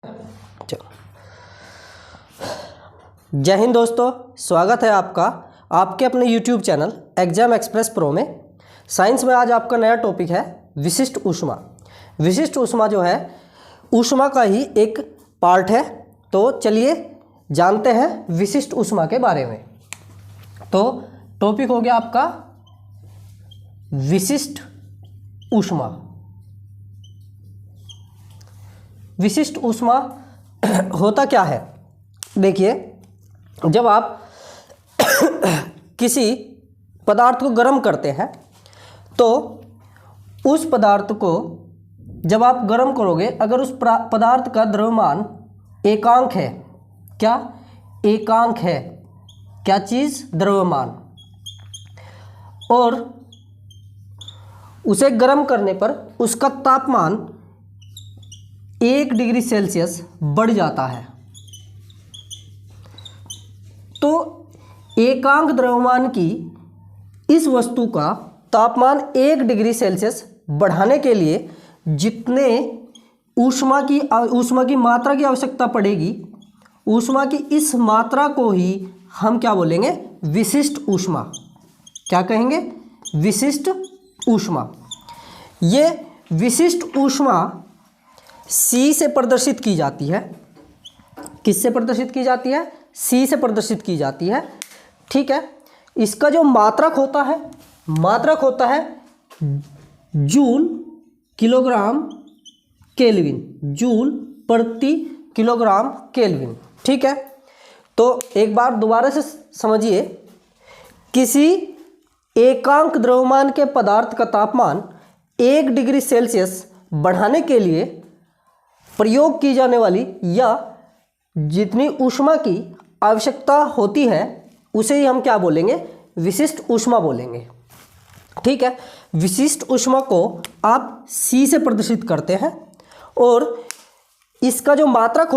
चलो, जय हिंद दोस्तों, स्वागत है आपका आपके अपने YouTube channel exam express pro में। साइंस में आज आपका नया टॉपिक है विशिष्ट ऊष्मा। विशिष्ट ऊष्मा जो है ऊष्मा का ही एक पार्ट है। तो चलिए जानते हैं विशिष्ट ऊष्मा के बारे में। तो टॉपिक हो गया आपका विशिष्ट ऊष्मा। विशिष्ट ऊष्मा होता क्या है? देखिए, जब आप किसी पदार्थ को गर्म करते हैं तो उस पदार्थ को जब आप गर्म करोगे, अगर उस पदार्थ का द्रव्यमान एकांक है, क्या एकांक है, क्या चीज़? द्रव्यमान, और उसे गर्म करने पर उसका तापमान 1 डिग्री सेल्सियस बढ़ जाता है। तो एकांक द्रव्यमान की इस वस्तु का तापमान 1 डिग्री सेल्सियस बढ़ाने के लिए जितने ऊष्मा की मात्रा की आवश्यकता पड़ेगी, ऊष्मा की इस मात्रा को ही हम क्या बोलेंगे? विशिष्ट ऊष्मा। क्या कहेंगे? विशिष्ट ऊष्मा। ये विशिष्ट ऊष्मा C से प्रदर्शित की जाती है। किससे प्रदर्शित की जाती है? C से प्रदर्शित की जाती है। ठीक है। इसका जो मात्रक होता है जूल किलोग्राम केल्विन, जूल प्रति किलोग्राम केल्विन। ठीक है। तो एक बार दोबारा से समझिए, किसी एकांक द्रव्यमान के पदार्थ का तापमान 1 डिग्री सेल्सियस बढ़ाने के लिए प्रयोग की जाने वाली या जितनी ऊष्मा की आवश्यकता होती है उसे ही हम क्या बोलेंगे? विशिष्ट ऊष्मा बोलेंगे। ठीक है। विशिष्ट ऊष्मा को आप C से प्रदर्शित करते हैं और इसका जो मात्रक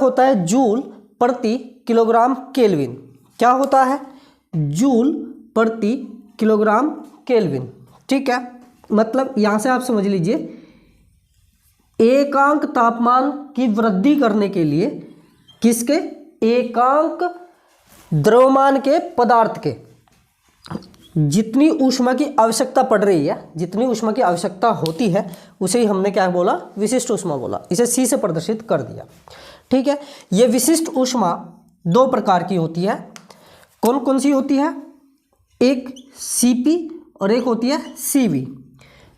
होता है जूल प्रति किलोग्राम केल्विन। क्या होता है? जूल प्रति किलोग्राम केल्विन। ठीक है। मतलब यहाँ से आप समझ लीजिए, एकांक तापमान की वृद्धि करने के लिए किसके? एकांक द्रव्यमान के पदार्थ के जितनी ऊष्मा की आवश्यकता पड़ रही है, जितनी ऊष्मा की आवश्यकता होती है, उसे ही हमने क्या बोला? विशिष्ट ऊष्मा बोला। इसे C से प्रदर्शित कर दिया। ठीक है। ये विशिष्ट ऊष्मा 2 प्रकार की होती है। कौन कौन सी होती है? एक Cp और एक होती है Cv।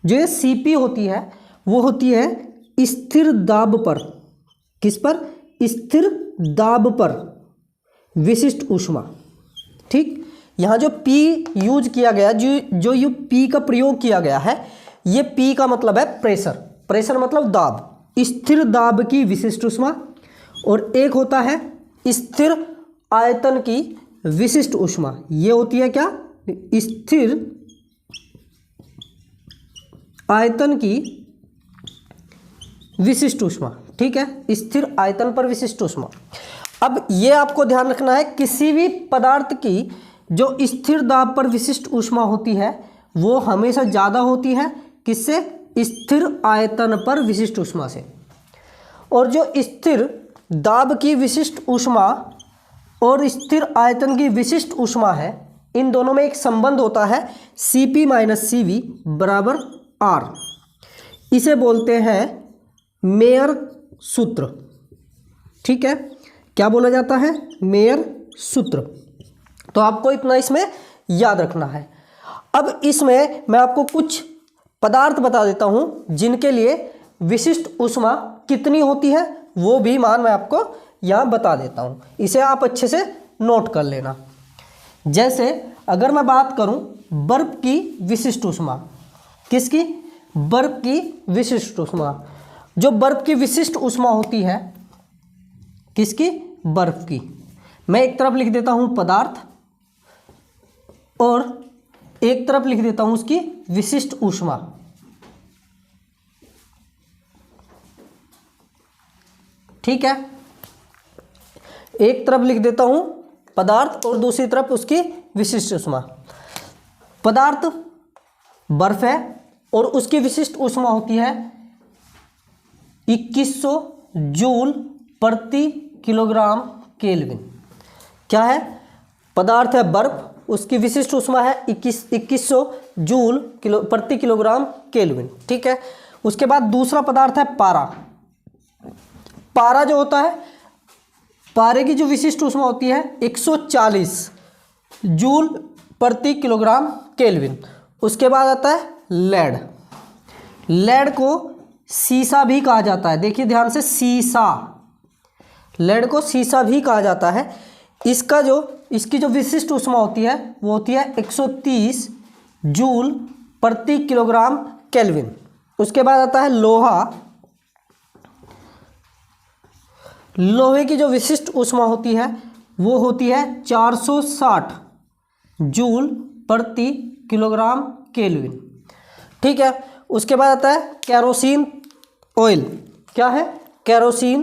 जो ये Cp होती है वो होती है स्थिर दाब पर। किस पर? स्थिर दाब पर विशिष्ट ऊष्मा। ठीक। यहाँ जो P यूज किया गया, जो ये P का प्रयोग किया गया है, ये P का मतलब है प्रेशर। प्रेशर मतलब दाब, स्थिर दाब की विशिष्ट ऊष्मा। और एक होता है स्थिर आयतन की विशिष्ट ऊष्मा। ये होती है क्या? स्थिर आयतन की विशिष्ट ऊष्मा। ठीक है। स्थिर आयतन पर विशिष्ट ऊष्मा। अब ये आपको ध्यान रखना है, किसी भी पदार्थ की जो स्थिर दाब पर विशिष्ट ऊष्मा होती है वो हमेशा ज़्यादा होती है किससे? स्थिर आयतन पर विशिष्ट ऊष्मा से। और जो स्थिर दाब की विशिष्ट ऊष्मा और स्थिर आयतन की विशिष्ट ऊष्मा है, इन दोनों में एक संबंध होता है Cp - Cv बराबर R। इसे बोलते हैं मेयर सूत्र। ठीक है। क्या बोला जाता है? मेयर सूत्र। तो आपको इतना इसमें याद रखना है। अब इसमें मैं आपको कुछ पदार्थ बता देता हूं जिनके लिए विशिष्ट ऊष्मा कितनी होती है, वो भी मान मैं आपको यहां बता देता हूं। इसे आप अच्छे से नोट कर लेना। जैसे अगर मैं बात करूं बर्फ की विशिष्ट ऊष्मा। किसकी? बर्फ की विशिष्ट ऊष्मा। जो बर्फ की विशिष्ट ऊष्मा होती है, किसकी? बर्फ की। मैं एक तरफ लिख देता हूं पदार्थ और एक तरफ लिख देता हूं उसकी विशिष्ट ऊष्मा। ठीक है। एक तरफ लिख देता हूं पदार्थ और दूसरी तरफ उसकी विशिष्ट ऊष्मा। पदार्थ बर्फ है और उसकी विशिष्ट ऊष्मा होती है 2100 जूल प्रति किलोग्राम केल्विन। क्या है? पदार्थ है बर्फ, उसकी विशिष्ट ऊष्मा है 2100 जूल प्रति किलोग्राम केल्विन। ठीक है। उसके बाद दूसरा पदार्थ है पारा। पारा जो होता है, पारे की जो विशिष्ट ऊष्मा होती है 140 जूल प्रति किलोग्राम केल्विन। उसके बाद आता है लेड। लेड को सीसा भी कहा जाता है। देखिए ध्यान से, सीसा, लेड को सीसा भी कहा जाता है। इसकी जो विशिष्ट ऊष्मा होती है वो होती है 130 जूल प्रति किलोग्राम केल्विन। उसके बाद आता है लोहा। लोहे की जो विशिष्ट ऊष्मा होती है वो होती है 460 जूल प्रति किलोग्राम केल्विन। ठीक है। उसके बाद आता है केरोसिन ऑयल। क्या है? केरोसिन,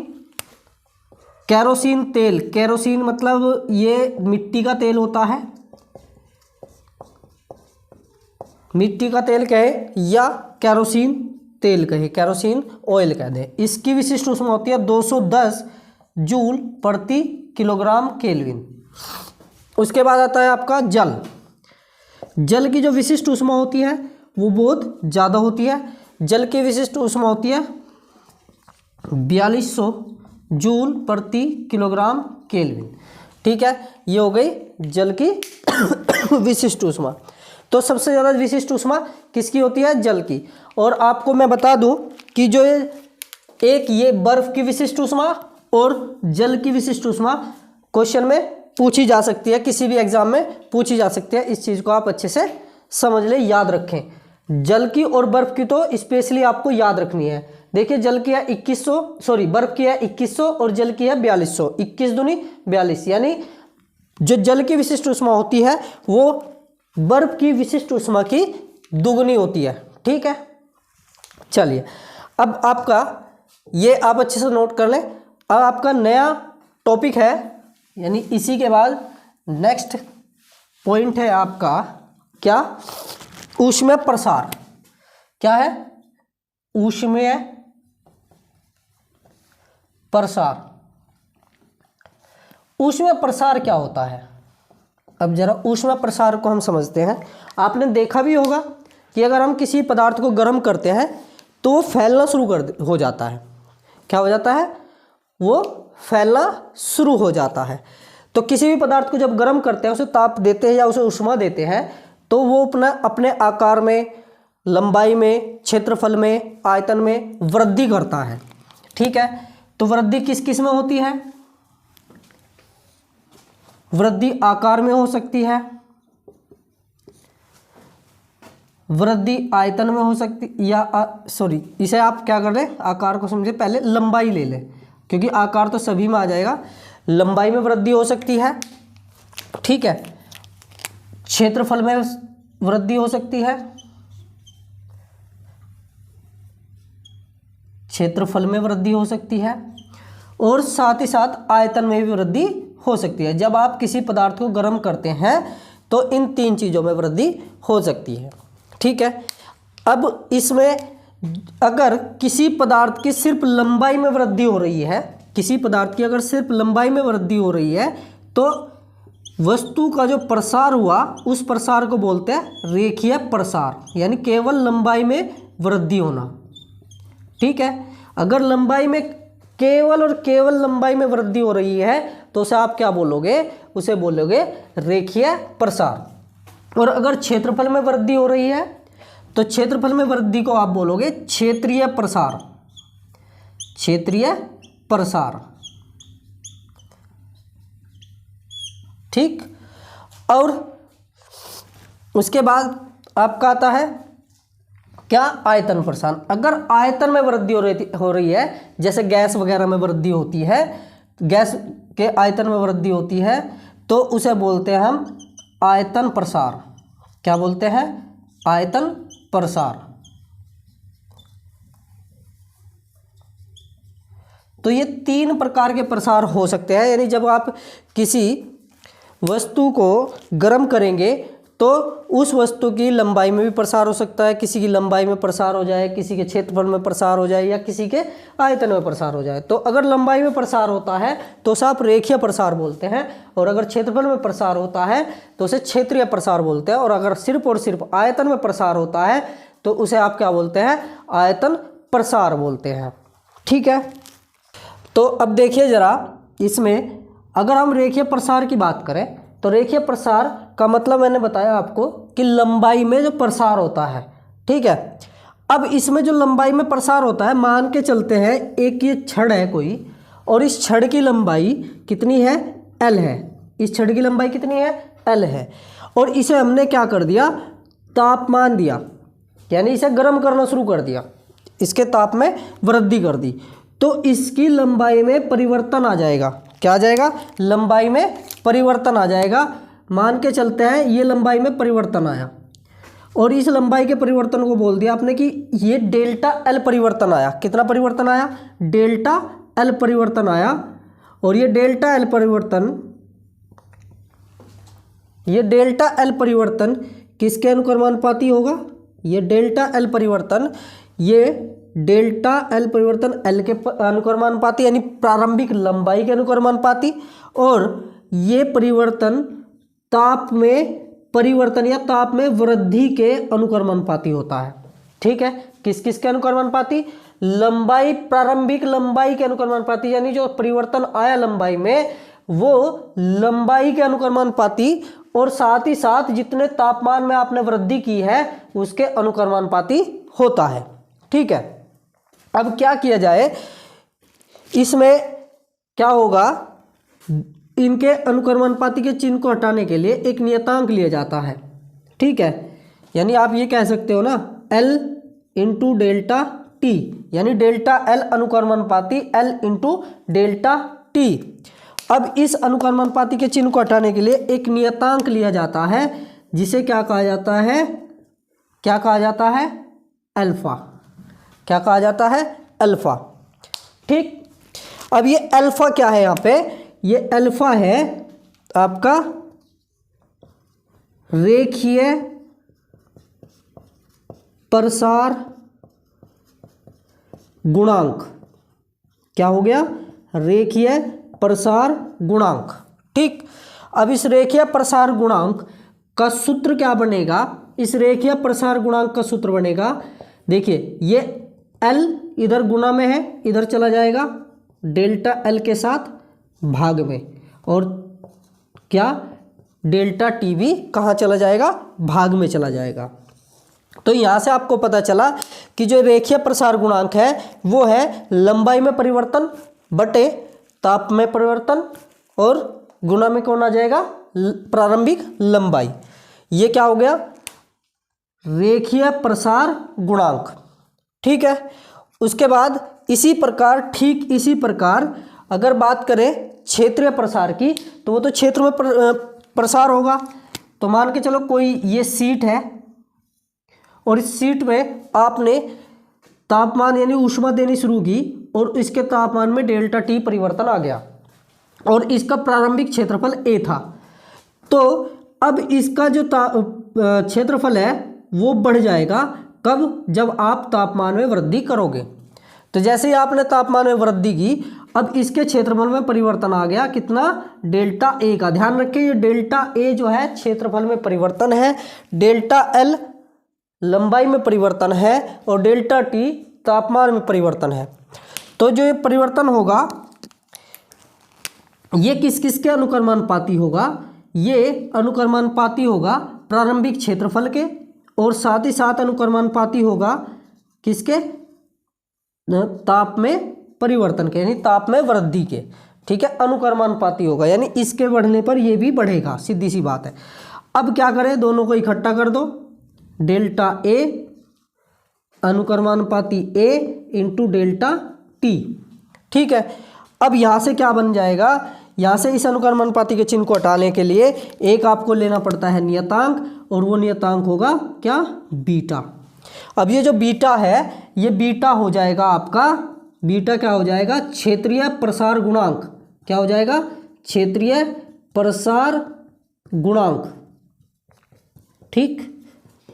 केरोसिन तेल। केरोसिन मतलब ये मिट्टी का तेल होता है, मिट्टी का तेल कहे या केरोसिन तेल कहे, केरोसिन ऑयल कह दे। इसकी विशिष्ट ऊष्मा होती है 210 जूल प्रति किलोग्राम केल्विन। उसके बाद आता है आपका जल। जल की जो विशिष्ट ऊष्मा होती है वो बहुत ज़्यादा होती है। जल की विशिष्ट ऊष्मा होती है 4200 जूल प्रति किलोग्राम केल्विन। ठीक है, ये हो गई जल की विशिष्ट ऊष्मा। तो सबसे ज़्यादा विशिष्ट ऊष्मा किसकी होती है? जल की। और आपको मैं बता दूं कि जो एक ये बर्फ की विशिष्ट ऊष्मा और जल की विशिष्ट ऊष्मा क्वेश्चन में पूछी जा सकती है, किसी भी एग्जाम में पूछी जा सकती है। इस चीज़ को आप अच्छे से समझ लें, याद रखें। जल की और बर्फ की तो स्पेशली आपको याद रखनी है। देखिए जल की है 2100, बर्फ की है 2100 और जल की है 4200। 21 दूनी 42, यानी जो जल की विशिष्ट ऊष्मा होती है वो बर्फ की विशिष्ट ऊष्मा की दुगनी होती है। ठीक है, चलिए अब आपका ये आप अच्छे से नोट कर लें। अब आपका नया टॉपिक है, यानी इसी के बाद नेक्स्ट पॉइंट है आपका क्या? ऊष्मीय प्रसार। क्या है? ऊष्मीय प्रसार। ऊष्मीय प्रसार क्या होता है? अब जरा ऊष्मीय प्रसार को हम समझते हैं। आपने देखा भी होगा कि अगर हम किसी पदार्थ को गर्म करते हैं तो वो फैलना शुरू हो जाता है। क्या हो जाता है? वो फैलना शुरू हो जाता है। तो किसी भी पदार्थ को जब गर्म करते हैं, उसे ताप देते हैं या उसे ऊष्मा देते हैं, तो वो अपने आकार में, लंबाई में, क्षेत्रफल में, आयतन में वृद्धि करता है। ठीक है, तो वृद्धि किस किस में होती है? वृद्धि आकार में हो सकती है, वृद्धि आयतन में हो सकती, या इसे आप क्या कर लें, आकार को समझे, पहले लंबाई ले लें, क्योंकि आकार तो सभी में आ जाएगा। लंबाई में वृद्धि हो सकती है। ठीक है, क्षेत्रफल में वृद्धि हो सकती है, क्षेत्रफल में वृद्धि हो सकती है, और साथ ही साथ आयतन में भी वृद्धि हो सकती है। जब आप किसी पदार्थ को गर्म करते हैं तो इन तीन चीज़ों में वृद्धि हो सकती है। ठीक है, अब इसमें अगर किसी पदार्थ की सिर्फ लंबाई में वृद्धि हो रही है, किसी पदार्थ की अगर सिर्फ लंबाई में वृद्धि हो रही है, तो वस्तु का जो प्रसार हुआ उस प्रसार को बोलते हैं रेखीय प्रसार, यानी केवल लंबाई में वृद्धि होना। ठीक है, अगर लंबाई में केवल और केवल लंबाई में वृद्धि हो रही है तो उसे आप क्या बोलोगे? उसे बोलोगे रेखीय प्रसार। और अगर क्षेत्रफल में वृद्धि हो रही है तो क्षेत्रफल में वृद्धि को आप बोलोगे क्षेत्रीय प्रसार, क्षेत्रीय प्रसार। ठीक, और उसके बाद आपका आता है क्या? आयतन प्रसार। अगर आयतन में वृद्धि हो रही है, जैसे गैस वगैरह में वृद्धि होती है, गैस के आयतन में वृद्धि होती है, तो उसे बोलते हैं हम आयतन प्रसार। क्या बोलते हैं? आयतन प्रसार। तो ये तीन प्रकार के प्रसार हो सकते हैं, यानी जब आप किसी वस्तु को गर्म करेंगे तो उस वस्तु की लंबाई में भी प्रसार हो सकता है, किसी की लंबाई में प्रसार हो जाए, किसी के क्षेत्रफल में प्रसार हो जाए, या किसी के आयतन में प्रसार हो जाए। तो अगर लंबाई में प्रसार होता है तो उसे आप रेखीय प्रसार बोलते हैं, और अगर क्षेत्रफल में प्रसार होता है तो उसे क्षेत्रीय प्रसार बोलते हैं, और अगर सिर्फ और सिर्फ आयतन में प्रसार होता है तो उसे आप क्या बोलते हैं, आयतन प्रसार बोलते हैं। ठीक है, तो अब देखिए जरा, इसमें अगर हम रेखीय प्रसार की बात करें तो रेखीय प्रसार का मतलब मैंने बताया आपको कि लंबाई में जो प्रसार होता है। ठीक है, अब इसमें जो लंबाई में प्रसार होता है, मान के चलते हैं एक ये छड़ है कोई, और इस छड़ की लंबाई कितनी है, L है। इस छड़ की लंबाई कितनी है, L है, और इसे हमने क्या कर दिया, तापमान दिया, यानी इसे गर्म करना शुरू कर दिया, इसके ताप में वृद्धि कर दी, तो इसकी लंबाई में परिवर्तन आ जाएगा। क्या आ जाएगा, लंबाई में परिवर्तन आ जाएगा। मान के चलते हैं ये लंबाई में परिवर्तन आया, और इस लंबाई के परिवर्तन को बोल दिया आपने कि ये डेल्टा एल परिवर्तन आया। कितना परिवर्तन आया, डेल्टा एल परिवर्तन आया, और ये डेल्टा एल परिवर्तन किसके अनुक्रमानुपाती होगा, ये डेल्टा एल परिवर्तन एल के अनुक्रमानुपाती, यानी प्रारंभिक लंबाई के अनुक्रमानुपाती, और ये परिवर्तन ताप में परिवर्तन या ताप में वृद्धि के अनुक्रमानुपाती होता है। ठीक है, किस किस के अनुक्रमानुपाती, लंबाई, प्रारंभिक लंबाई के अनुक्रमानुपाती, यानी जो परिवर्तन आया लंबाई में वो लंबाई के अनुक्रमानुपाती, और साथ ही साथ जितने तापमान में आपने वृद्धि की है उसके अनुक्रमानुपाती होता है। ठीक है, अब क्या किया जाए, इसमें क्या होगा, इनके अनुक्रमानुपाती के चिन्ह को हटाने के लिए एक नियतांक लिया जाता है। ठीक है, यानी आप ये कह सकते हो ना, L इंटू डेल्टा टी, यानी डेल्टा एल अनुक्रमानुपाती L इंटू डेल्टा टी। अब इस अनुक्रमानुपाती के चिन्ह को हटाने के लिए एक नियतांक लिया जाता है, जिसे क्या कहा जाता है, अल्फा। क्या कहा जाता है, अल्फा। ठीक, अब ये अल्फा क्या है, यहाँ पे ये अल्फा है आपका रेखीय प्रसार गुणांक। क्या हो गया, रेखीय प्रसार गुणांक। ठीक, अब इस रेखीय प्रसार गुणांक का सूत्र क्या बनेगा, इस रेखीय प्रसार गुणांक का सूत्र बनेगा, देखिए ये L इधर गुणा में है, इधर चला जाएगा डेल्टा L के साथ भाग में, और क्या डेल्टा टी भी कहाँ चला जाएगा, भाग में चला जाएगा। तो यहाँ से आपको पता चला कि जो रेखीय प्रसार गुणांक है वो है लंबाई में परिवर्तन बटे ताप में परिवर्तन, और गुणा में कौन आ जाएगा, प्रारंभिक लंबाई। ये क्या हो गया, रेखीय प्रसार गुणांक। ठीक है, उसके बाद ठीक इसी प्रकार अगर बात करें क्षेत्रीय प्रसार की, तो वो तो क्षेत्र में प्रसार होगा। तो मान के चलो कोई ये सीट है, और इस सीट में आपने तापमान यानी ऊष्मा देनी शुरू की, और इसके तापमान में डेल्टा टी परिवर्तन आ गया, और इसका प्रारंभिक क्षेत्रफल A था। तो अब इसका जो क्षेत्रफल है वो बढ़ जाएगा, कब, जब आप तापमान में वृद्धि करोगे। तो जैसे ही आपने तापमान में वृद्धि की, अब इसके क्षेत्रफल में परिवर्तन आ गया, कितना, डेल्टा A का। ध्यान रखिए ये डेल्टा A जो है क्षेत्रफल में परिवर्तन है, डेल्टा L लंबाई में परिवर्तन है, और डेल्टा T तापमान में परिवर्तन है। तो जो ये परिवर्तन होगा ये किस किस के अनुक्रमानुपाती होगा, ये अनुक्रमानुपाती होगा प्रारंभिक क्षेत्रफल के, और साथ ही साथ अनुक्रमानुपाती होगा किसके, ताप में परिवर्तन के, यानी ताप में वृद्धि के। ठीक है, अनुक्रमानुपाती होगा, यानी इसके बढ़ने पर ये भी बढ़ेगा, सीधी सी बात है। अब क्या करें, दोनों को इकट्ठा कर दो, delta A अनुक्रमानुपाती A into delta T। ठीक है, अब यहाँ से क्या बन जाएगा, यहाँ से इस अनुक्रमानुपाती के चिन्ह को हटाने के लिए एक आपको लेना पड़ता है नियतांक, और वो नियतांक होगा क्या, बीटा। अब ये जो बीटा है ये बीटा हो जाएगा आपका, बीटा क्या हो जाएगा, क्षेत्रीय प्रसार गुणांक। क्या हो जाएगा, क्षेत्रीय प्रसार गुणांक। ठीक,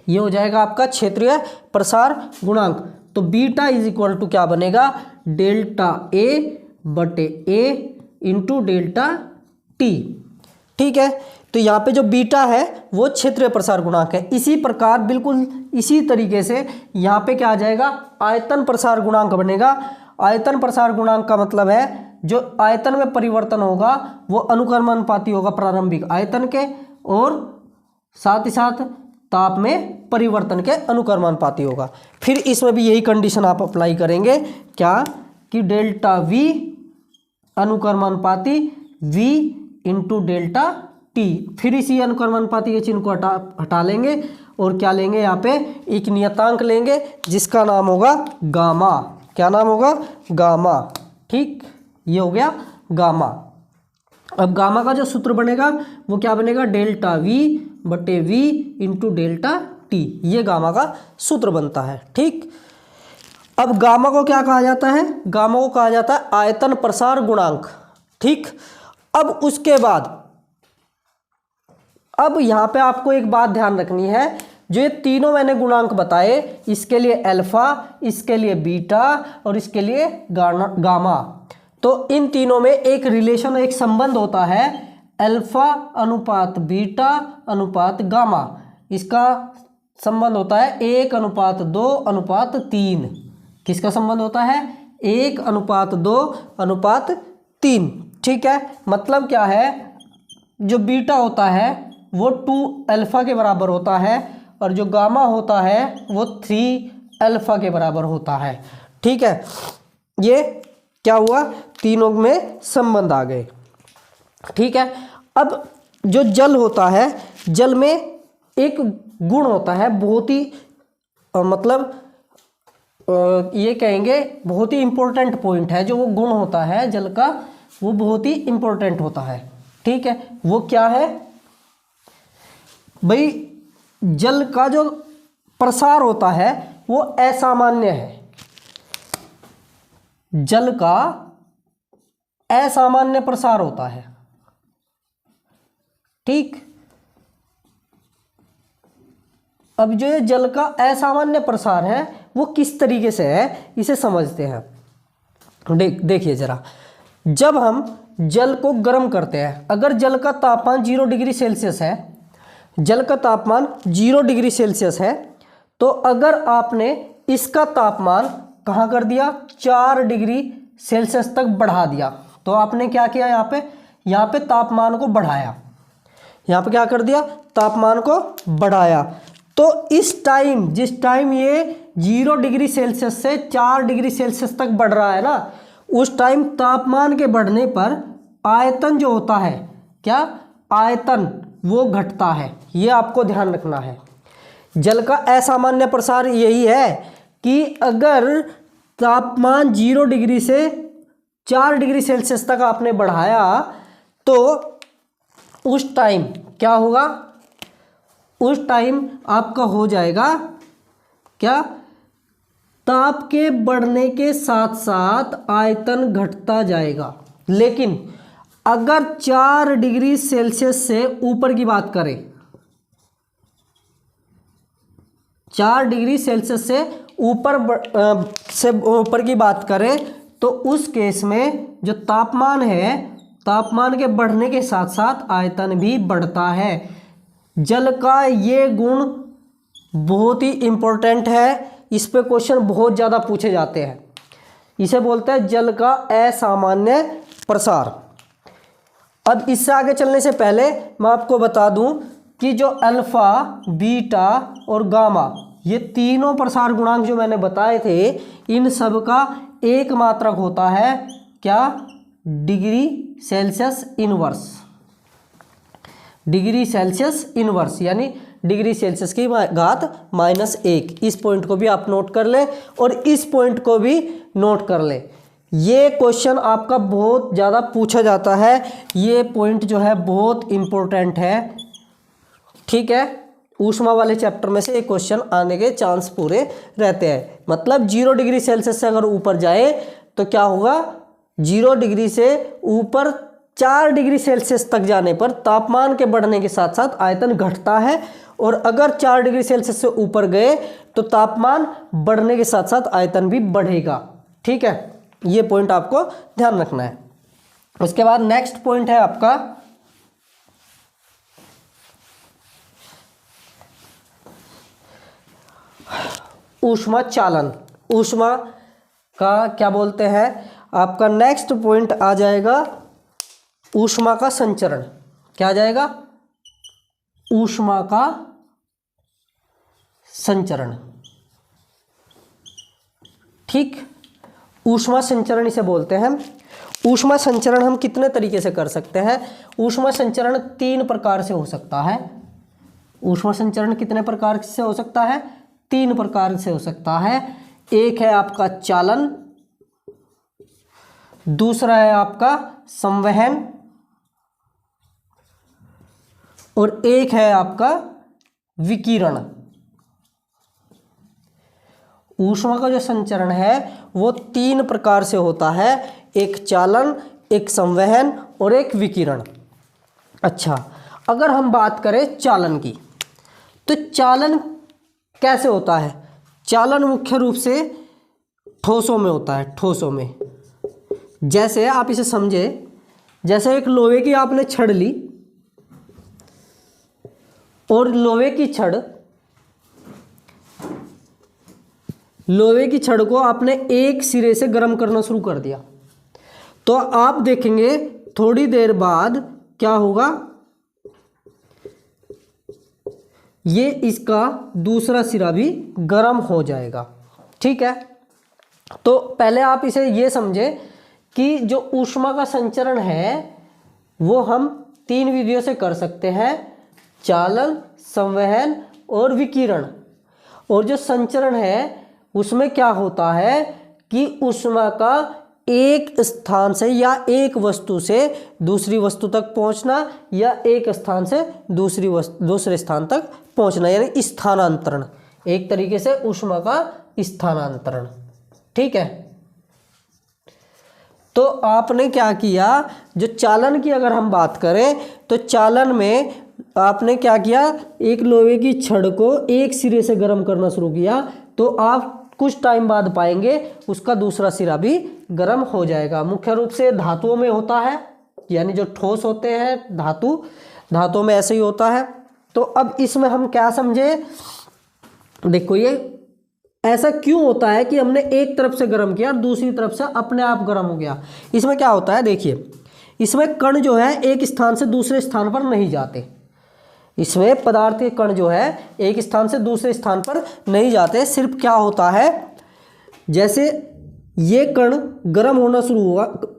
ये हो जाएगा आपका क्षेत्रीय प्रसार गुणांक। तो बीटा इज इक्वल टू क्या बनेगा, डेल्टा ए बटे ए इंटू डेल्टा टी। ठीक है, तो यहाँ पे जो बीटा है वो क्षेत्रीय प्रसार गुणांक है। इसी प्रकार बिल्कुल इसी तरीके से यहाँ पे क्या आ जाएगा, आयतन प्रसार गुणांक बनेगा। आयतन प्रसार गुणांक का मतलब है जो आयतन में परिवर्तन होगा वो अनुक्रमानुपाती होगा प्रारंभिक आयतन के, और साथ ही साथ ताप में परिवर्तन के अनुक्रमानुपाती होगा। फिर इसमें भी यही कंडीशन आप अप्लाई करेंगे, क्या कि डेल्टा वी अनुक्रमानुपाती वी इंटू डेल्टा टी। फिर इसी अनुक्रमानुपाती के चिन्ह को हटा लेंगे और क्या लेंगे, यहाँ पे एक नियतांक लेंगे जिसका नाम होगा गामा। क्या नाम होगा, गामा। ठीक, ये हो गया गामा। अब गामा का जो सूत्र बनेगा वो क्या बनेगा, डेल्टा वी बटे वी इंटू डेल्टा टी। ये गामा का सूत्र बनता है। ठीक, अब गामा को क्या कहा जाता है, गामा को कहा जाता है आयतन प्रसार गुणांक। ठीक, अब उसके बाद अब यहाँ पे आपको एक बात ध्यान रखनी है, जो ये तीनों मैंने गुणांक बताए, इसके लिए अल्फा, इसके लिए बीटा और इसके लिए गामा, तो इन तीनों में एक रिलेशन, एक संबंध होता है, अल्फा अनुपात बीटा अनुपात गामा। इसका संबंध होता है 1:2:3। किसका संबंध होता है, 1:2:3। ठीक है, मतलब क्या है, जो बीटा होता है वो 2 अल्फा के बराबर होता है और जो गामा होता है वो 3 अल्फा के बराबर होता है। ठीक है, ये क्या हुआ, तीनों में संबंध आ गए। ठीक है, अब जो जल होता है, जल में एक गुण होता है बहुत ही मतलब ये कहेंगे बहुत ही इंपॉर्टेंट पॉइंट है, जो वो गुण होता है जल का, वो बहुत ही इंपॉर्टेंट होता है। ठीक है, वो क्या है भाई, जल का जो प्रसार होता है वो असामान्य है। जल का असामान्य प्रसार होता है। ठीक, अब जो ये जल का असामान्य प्रसार है वो किस तरीके से है, इसे समझते हैं। देखिए जरा, जब हम जल को गर्म करते हैं, अगर जल का तापमान 0 डिग्री सेल्सियस है, जल का तापमान 0 डिग्री सेल्सियस है, तो अगर आपने इसका तापमान कहाँ कर दिया, 4 डिग्री सेल्सियस तक बढ़ा दिया, तो आपने क्या किया, यहाँ पे तापमान को बढ़ाया। यहाँ पे क्या कर दिया, तापमान को बढ़ाया। तो इस टाइम, जिस टाइम ये 0 डिग्री सेल्सियस से 4 डिग्री सेल्सियस तक बढ़ रहा है ना, उस टाइम तापमान के बढ़ने पर आयतन जो होता है, क्या आयतन, वो घटता है। ये आपको ध्यान रखना है। जल का असामान्य प्रसार यही है कि अगर तापमान 0 डिग्री से 4 डिग्री सेल्सियस तक आपने बढ़ाया, तो उस टाइम क्या होगा, उस टाइम आपका हो जाएगा क्या, ताप के बढ़ने के साथ साथ आयतन घटता जाएगा। लेकिन अगर 4 डिग्री सेल्सियस से ऊपर की बात करें, 4 डिग्री सेल्सियस से ऊपर की बात करें, तो उस केस में जो तापमान है, तापमान के बढ़ने के साथ साथ आयतन भी बढ़ता है। जल का ये गुण बहुत ही इम्पोर्टेंट है, इस पे क्वेश्चन बहुत ज़्यादा पूछे जाते हैं। इसे बोलते हैं जल का असामान्य प्रसार। अब इससे आगे चलने से पहले मैं आपको बता दूं कि जो अल्फा, बीटा और गामा, ये तीनों प्रसार गुणांक जो मैंने बताए थे, इन सब का एक मात्रक होता है, क्या, degree Celsius inverse. Degree Celsius inverse यानी डिग्री सेल्सियस की घात -1। इस पॉइंट को भी आप नोट कर लें और इस पॉइंट को भी नोट कर लें। ये क्वेश्चन आपका बहुत ज़्यादा पूछा जाता है, ये पॉइंट जो है बहुत इम्पोर्टेंट है। ठीक है, ऊष्मा वाले चैप्टर में से एक क्वेश्चन आने के चांस पूरे रहते हैं। मतलब 0 डिग्री सेल्सियस से अगर ऊपर जाए तो क्या होगा, 0 डिग्री से ऊपर 4 डिग्री सेल्सियस तक जाने पर तापमान के बढ़ने के साथ साथ आयतन घटता है, और अगर 4 डिग्री सेल्सियस से ऊपर गए तो तापमान बढ़ने के साथ साथ आयतन भी बढ़ेगा। ठीक है, ये पॉइंट आपको ध्यान रखना है। उसके बाद नेक्स्ट पॉइंट है आपका ऊष्मा चालन। ऊष्मा का क्या बोलते हैं, आपका नेक्स्ट पॉइंट आ जाएगा ऊष्मा का संचरण। क्या आ जाएगा, ऊष्मा का संचरण। ठीक, ऊष्मा संचरण इसे बोलते हैं। ऊष्मा संचरण हम कितने तरीके से कर सकते हैं? ऊष्मा संचरण 3 प्रकार से हो सकता है। ऊष्मा संचरण कितने प्रकार से हो सकता है? 3 प्रकार से हो सकता है। एक है आपका चालन, दूसरा है आपका संवहन, और एक है आपका विकिरण। ऊष्मा का जो संचरण है वो 3 प्रकार से होता है, एक चालन, एक संवहन और एक विकिरण। अच्छा, अगर हम बात करें चालन की, तो चालन कैसे होता है? चालन मुख्य रूप से ठोसों में होता है, ठोसों में। जैसे आप इसे समझे, जैसे एक लोहे की आपने छड़ ली, और लोहे की छड़ को आपने एक सिरे से गर्म करना शुरू कर दिया, तो आप देखेंगे थोड़ी देर बाद क्या होगा, ये इसका दूसरा सिरा भी गर्म हो जाएगा। ठीक है, तो पहले आप इसे ये समझे कि जो ऊष्मा का संचरण है वो हम 3 विधियों से कर सकते हैं, चालन, संवहन और विकिरण। और जो संचरण है उसमें क्या होता है कि ऊष्मा का एक स्थान से या एक वस्तु से दूसरी वस्तु तक पहुंचना, या एक स्थान से दूसरे स्थान तक पहुंचना, यानी स्थानांतरण। एक तरीके से ऊष्मा का स्थानांतरण। ठीक है, तो आपने क्या किया, जो चालन की अगर हम बात करें तो चालन में आपने क्या किया, एक लोहे की छड़ को एक सिरे से गर्म करना शुरू किया, तो आप कुछ टाइम बाद पाएंगे उसका दूसरा सिरा भी गर्म हो जाएगा। मुख्य रूप से धातुओं में होता है, यानी जो ठोस होते हैं धातुओं में ऐसे ही होता है। तो अब इसमें हम क्या समझे, देखो ये ऐसा क्यों होता है कि हमने एक तरफ से गर्म किया और दूसरी तरफ से अपने आप गर्म हो गया। इसमें क्या होता है, देखिए इसमें कण जो है एक स्थान से दूसरे स्थान पर नहीं जाते। इसमें पदार्थ के कण जो है एक स्थान से दूसरे स्थान पर नहीं जाते। सिर्फ क्या होता है, जैसे ये कण गर्म होना शुरू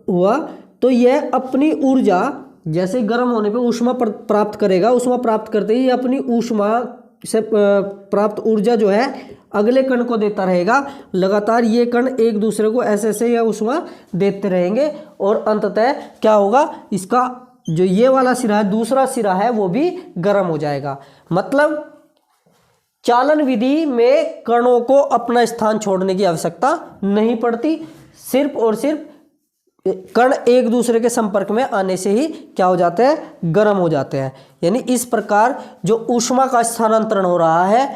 हुआ तो यह अपनी ऊर्जा, जैसे गर्म होने पे ऊष्मा प्राप्त करेगा, ऊष्मा प्राप्त करते ही अपनी ऊष्मा से प्राप्त ऊर्जा जो है अगले कण को देता रहेगा। लगातार ये कण एक दूसरे को ऐसे ऐसे या ऊष्मा देते रहेंगे, और अंततः क्या होगा, इसका जो ये वाला सिरा है, दूसरा सिरा है, वो भी गर्म हो जाएगा। मतलब चालन विधि में कणों को अपना स्थान छोड़ने की आवश्यकता नहीं पड़ती, सिर्फ और सिर्फ कण एक दूसरे के संपर्क में आने से ही क्या हो जाते हैं, गर्म हो जाते हैं। यानी इस प्रकार जो ऊष्मा का स्थानांतरण हो रहा है,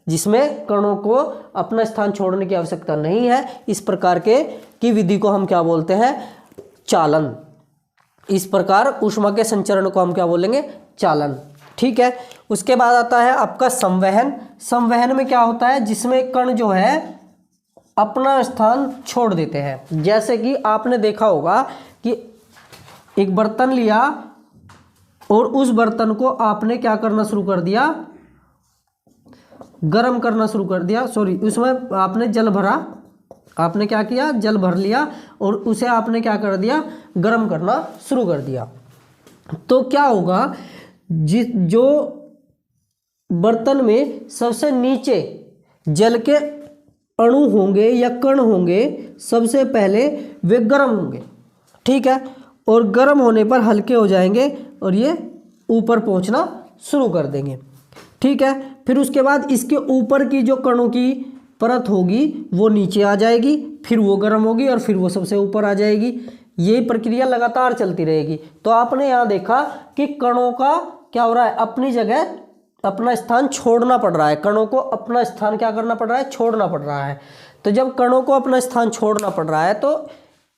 जिसमें कणों को अपना स्थान छोड़ने की आवश्यकता नहीं है, इस प्रकार की विधि को हम क्या बोलते हैं, चालन। इस प्रकार ऊष्मा के संचरण को हम क्या बोलेंगे, चालन। ठीक है, उसके बाद आता है आपका संवहन। संवहन में क्या होता है, जिसमें कण जो है अपना स्थान छोड़ देते हैं। जैसे कि आपने देखा होगा कि एक बर्तन लिया और उस बर्तन को आपने क्या करना शुरू कर दिया, गर्म करना शुरू कर दिया। उसमें आपने जल भरा, आपने क्या किया, जल भर लिया और उसे आपने क्या कर दिया, गर्म करना शुरू कर दिया। तो क्या होगा, जो बर्तन में सबसे नीचे जल के अणु होंगे या कण होंगे, सबसे पहले वे गर्म होंगे। ठीक है, और गर्म होने पर हल्के हो जाएंगे और ये ऊपर पहुंचना शुरू कर देंगे। ठीक है, फिर उसके बाद इसके ऊपर की जो कणों की परत होगी वो नीचे आ जाएगी, फिर वो गर्म होगी और फिर वो सबसे ऊपर आ जाएगी। यही प्रक्रिया लगातार चलती रहेगी। तो आपने यहाँ देखा कि कणों का क्या हो रहा है, अपनी जगह अपना स्थान छोड़ना पड़ रहा है। कणों को अपना स्थान क्या करना पड़ रहा है, छोड़ना पड़ रहा है। तो जब कणों को अपना स्थान छोड़ना पड़ रहा है तो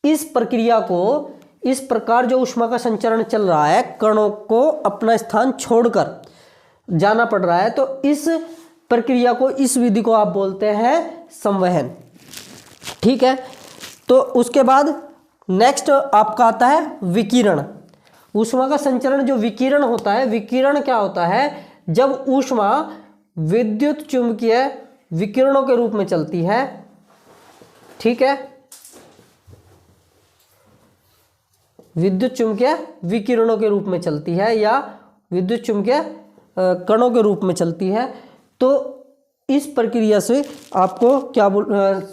इस प्रक्रिया को, इस प्रकार जो ऊष्मा का संचरण चल रहा है, कणों को अपना स्थान छोड़कर जाना पड़ रहा है, तो इस प्रक्रिया को, इस विधि को आप बोलते हैं संवहन। ठीक है। तो उसके बाद नेक्स्ट आपका आता है विकिरण। ऊष्मा का संचरण जो विकिरण होता है, विकिरण क्या होता है, जब ऊष्मा विद्युत चुंबकीय विकिरणों के रूप में चलती है। ठीक है, विद्युत चुंबकीय विकिरणों के रूप में चलती है या विद्युत चुंबकीय कणों के रूप में चलती है, तो इस प्रक्रिया से आपको क्या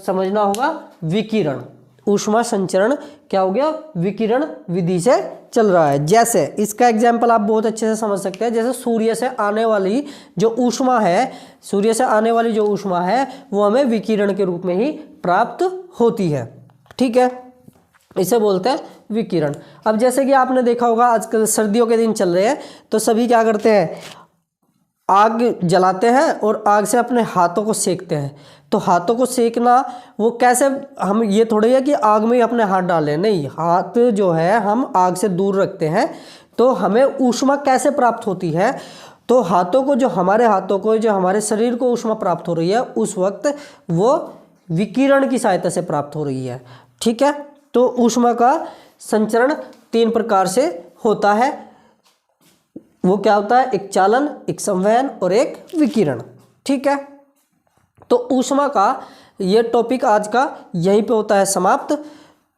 समझना होगा, विकिरण। ऊष्मा संचरण क्या हो गया, विकिरण विधि से चल रहा है। जैसे इसका एग्जाम्पल आप बहुत अच्छे से समझ सकते हैं, जैसे सूर्य से आने वाली जो ऊष्मा है, सूर्य से आने वाली जो ऊष्मा है वो हमें विकिरण के रूप में ही प्राप्त होती है। ठीक है, इसे बोलते हैं विकिरण। अब जैसे कि आपने देखा होगा आजकल सर्दियों के दिन चल रहे हैं, तो सभी क्या करते हैं, आग जलाते हैं और आग से अपने हाथों को सेकते हैं। तो हाथों को सेकना वो कैसे, हम ये थोड़ी है कि आग में ही अपने हाथ डालें, नहीं, हाथ जो है हम आग से दूर रखते हैं। तो हमें ऊष्मा कैसे प्राप्त होती है, तो हाथों को, जो हमारे हाथों को, जो हमारे शरीर को ऊष्मा प्राप्त हो रही है, उस वक्त वो विकिरण की सहायता से प्राप्त हो रही है। ठीक है, तो ऊष्मा का संचरण 3 प्रकार से होता है। वो क्या होता है, एक चालन, एक संवहन और एक विकिरण। ठीक है, तो ऊष्मा का ये टॉपिक आज का यहीं पे होता है समाप्त।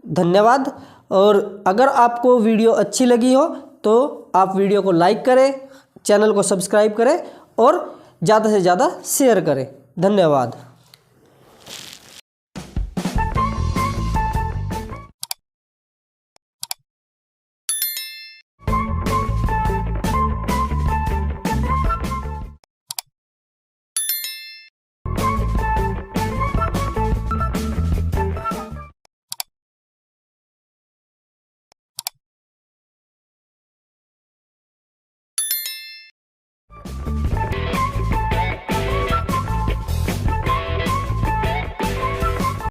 धन्यवाद। और अगर आपको वीडियो अच्छी लगी हो तो आप वीडियो को लाइक करें, चैनल को सब्सक्राइब करें और ज़्यादा से ज़्यादा शेयर करें। धन्यवाद।